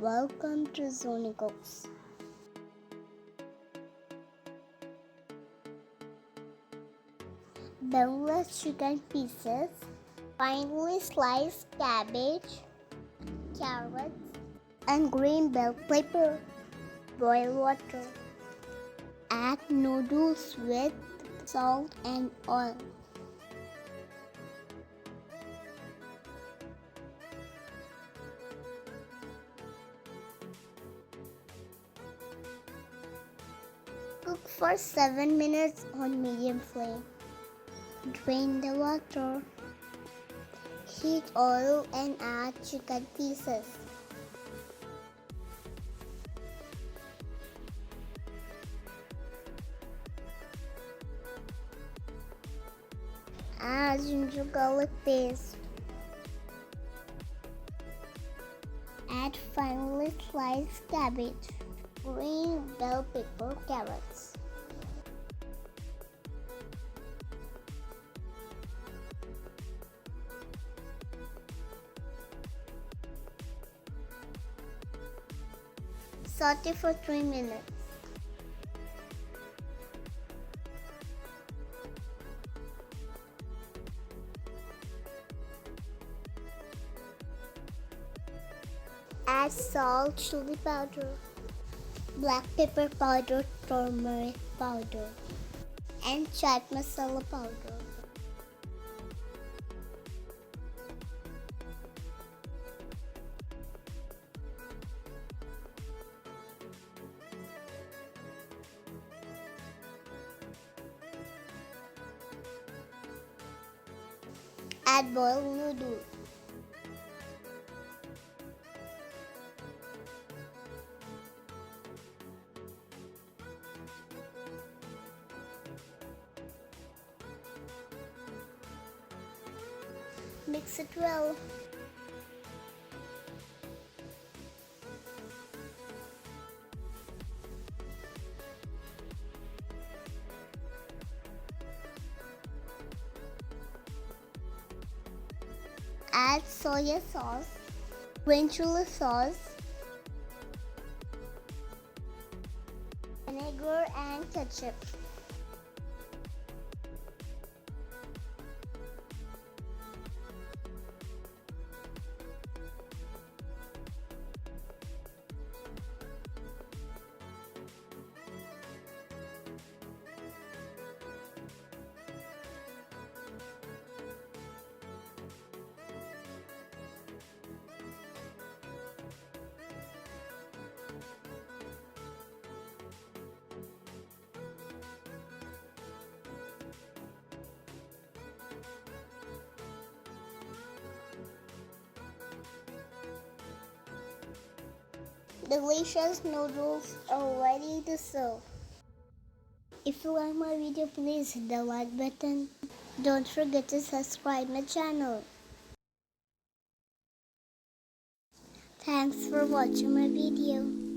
Welcome to Zoonicooks. Boneless chicken pieces, finely sliced cabbage, carrots, and green bell pepper. Boil water. Add noodles with salt and oil. Cook for 7 minutes on medium flame. Drain the water. Heat oil and add chicken pieces. Add ginger garlic paste. Add finely sliced cabbage, green bell pepper, carrots. Saute for 3 minutes. Add salt, chili powder, black pepper powder, turmeric powder, and chaat masala powder. Add boiled noodles. Mix it well. Add soya sauce, green chili sauce, vinegar and ketchup. Delicious noodles are ready to serve. If you like my video, please hit the like button. Don't forget to subscribe my channel. Thanks for watching my video.